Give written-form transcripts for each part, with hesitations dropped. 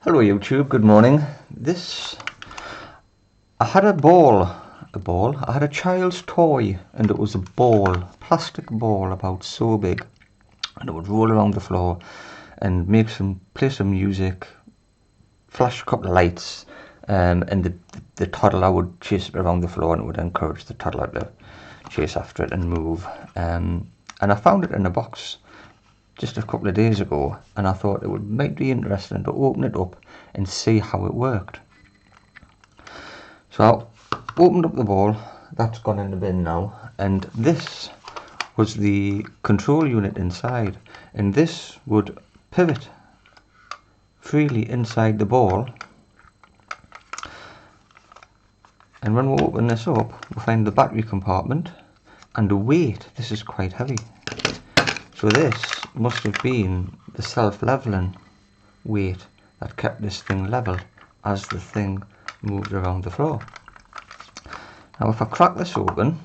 Hello YouTube, good morning. I had I had a child's toy, and it was a plastic ball about so big, and it would roll around the floor and play some music, flash a couple of lights, and the toddler would chase it around the floor, and it would encourage the toddler to chase after it and move. And I found it in a box just a couple of days ago, and I thought might be interesting to open it up and see how it worked. So I opened up the ball. That's gone in the bin now, and this was the control unit inside, and this would pivot freely inside the ball. And when we open this up, we find the battery compartment and the weight. This is quite heavy, so this must have been the self-leveling weight that kept this thing level as the thing moved around the floor. Now if I crack this open,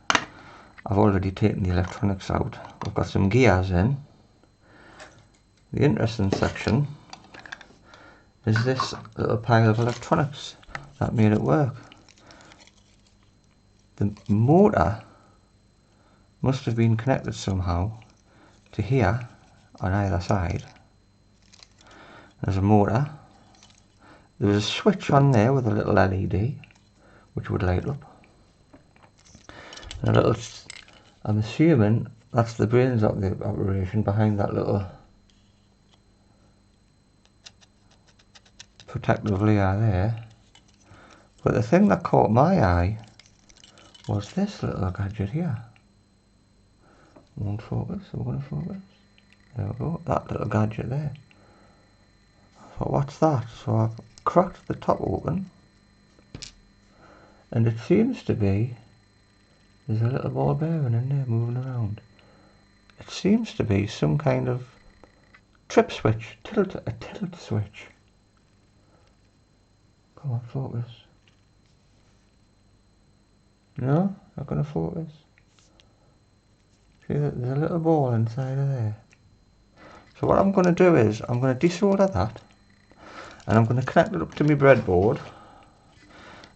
I've already taken the electronics out. We've got some gears in. The interesting section is this little pile of electronics that made it work. The motor must have been connected somehow to here on either side. There's a motor. There was a switch on there with a little LED which would light up. And I'm assuming that's the brains of the operation behind that little protective layer there. But the thing that caught my eye was this little gadget here. Won't focus, we're going to focus. There we go, that little gadget there. I thought, what's that? So I've cracked the top open, and it seems to be, there's a little ball bearing in there moving around. It seems to be some kind of trip switch, a tilt switch. Come on, focus. No, not going to focus. See, there's a little ball inside of there. So what I'm going to do is, I'm going to desolder that, and I'm going to connect it up to my breadboard,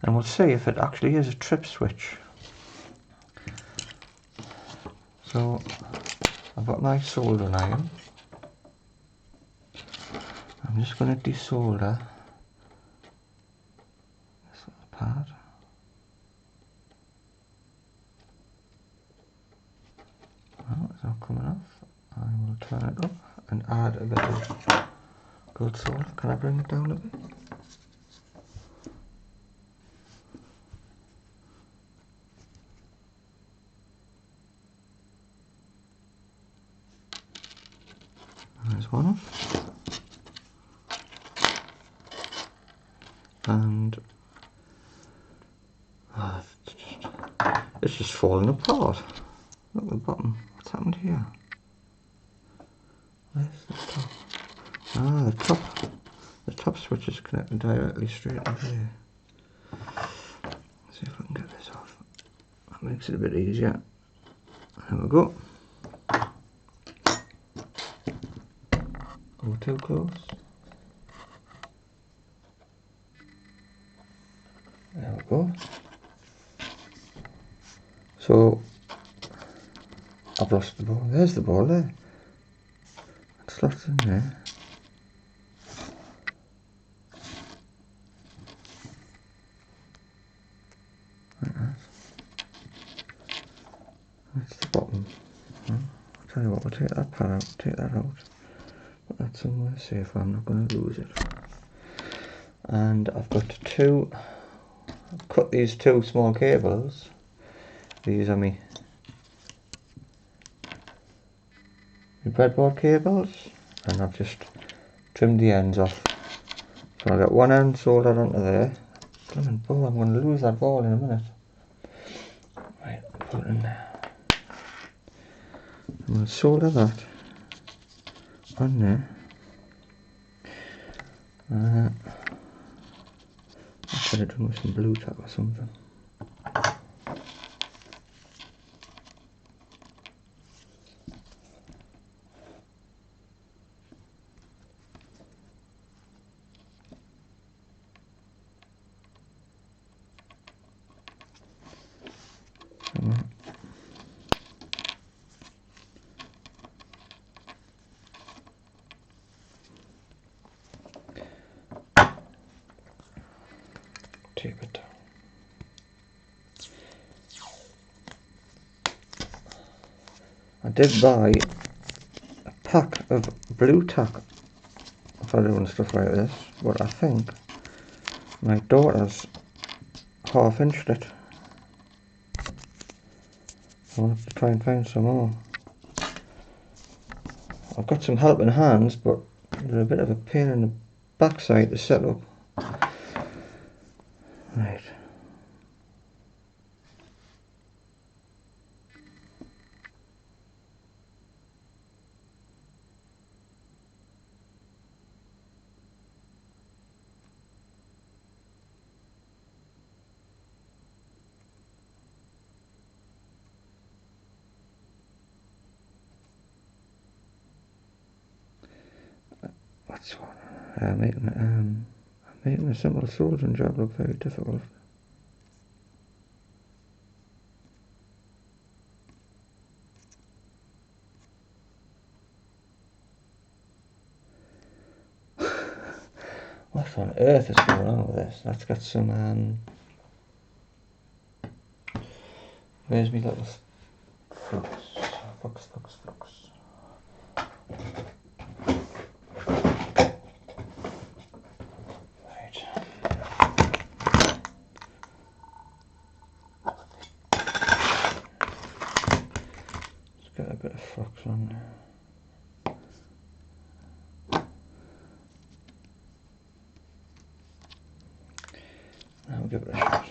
and we'll see if it actually is a trip switch. So I've got my soldering iron. I'm just going to desolder this little part. Well, it's not coming off. I will turn it up and add a bit of gold solder. Can I bring it down a bit? There's one off. And it's just falling apart. Look at the bottom. What's happened here? Where's the top? Ah, the top switch is connected directly straight into here. Let's see if I can get this off. That makes it a bit easier. There we go. Go too close. There we go. So I've lost the ball. There's the ball there. It's lost in there. Like that. That's the bottom. Well, I'll tell you what, we'll take that part out, take that out. Put that somewhere safe where I'm not going to lose it. And I've cut these two small cables. These are my breadboard cables, and I've just trimmed the ends off. So I've got one end soldered onto there. Blimmin' ball, I'm going to lose that ball in a minute. Right, put it in there. I'm going to solder that on there. I should have done with some blue tack or something. did buy a pack of blue tack for doing stuff like this, but I think my daughter's half-inched it. I'll have to try and find some more. I've got some helping hands, but they're a bit of a pain in the backside to set up. Right. What's one? Making a simple soldering job look very difficult. What on earth is going on with this? That's got some where's me little flux? Flux. Right. Let's get a bit of flux on there. Now we'll give it a shot.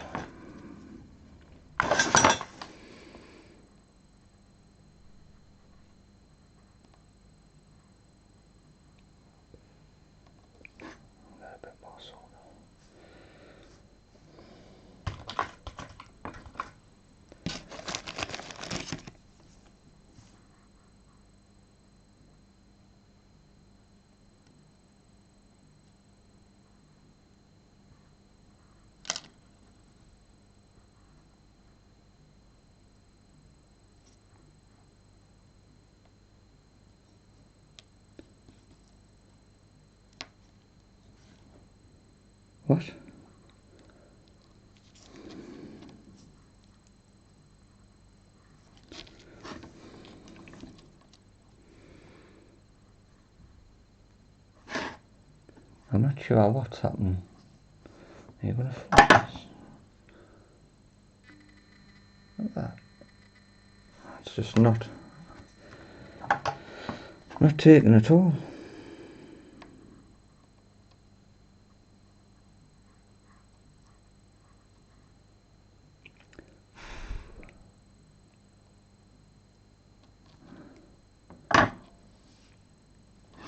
What? I'm not sure what's happening. Are you going to focus? Like that. It's just not taking at all.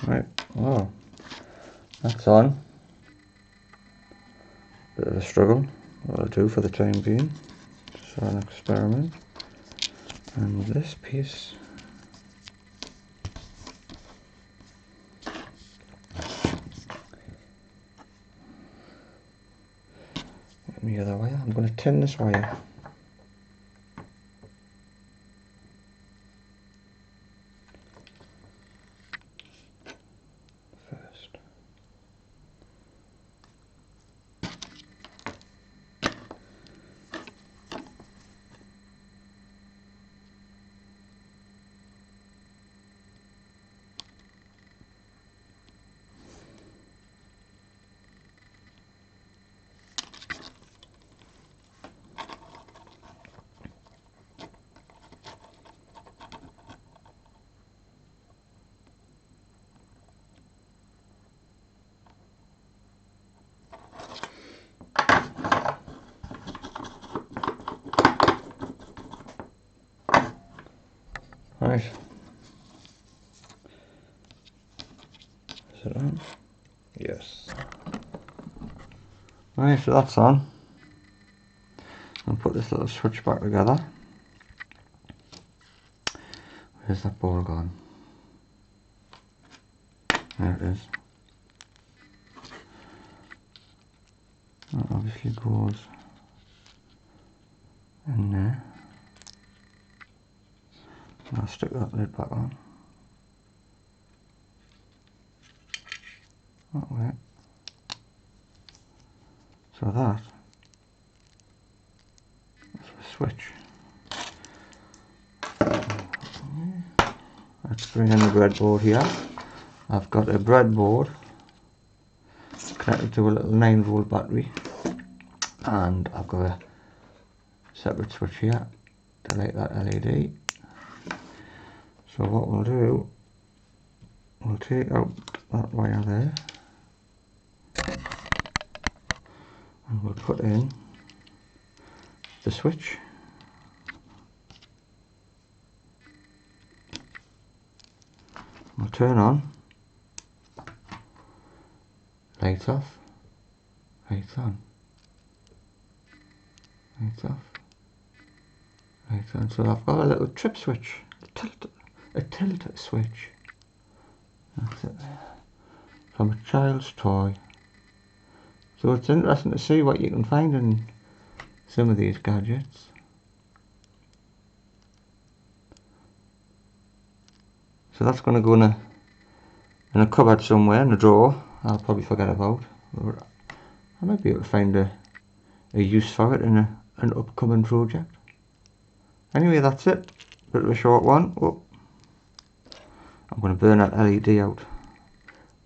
Right, well, that's on. Bit of a struggle, what I'll do for the time being. Just for an experiment. And this piece, get me other wire. I'm going to tin this wire. Right. Is it on? Yes. Right, so that's on. I'll put this little switch back together. Where's that ball gone? There it is. That obviously goes in there. I'll stick that lid back on. That way. So that's the switch. bring in the breadboard here. I've got a breadboard connected to a little 9-volt battery, and I've got a separate switch here to light that LED. So what we'll do, we'll take out that wire there and we'll put in the switch. We'll turn on, lights off, lights on, lights off, lights on. So I've got a little trip switch, a tilt switch. That's it there. From a child's toy. So it's interesting to see what you can find in some of these gadgets. So that's going to go in a cupboard somewhere, in a drawer. I'll probably forget about. Or I might be able to find a use for it in an upcoming project. Anyway, that's it. Bit of a short one. Oh, I'm going to burn that LED out.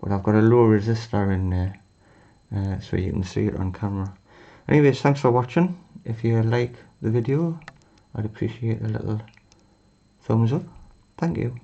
But I've got a low resistor in there, so you can see it on camera. Anyways, thanks for watching. If you like the video, I'd appreciate a little thumbs up. Thank you.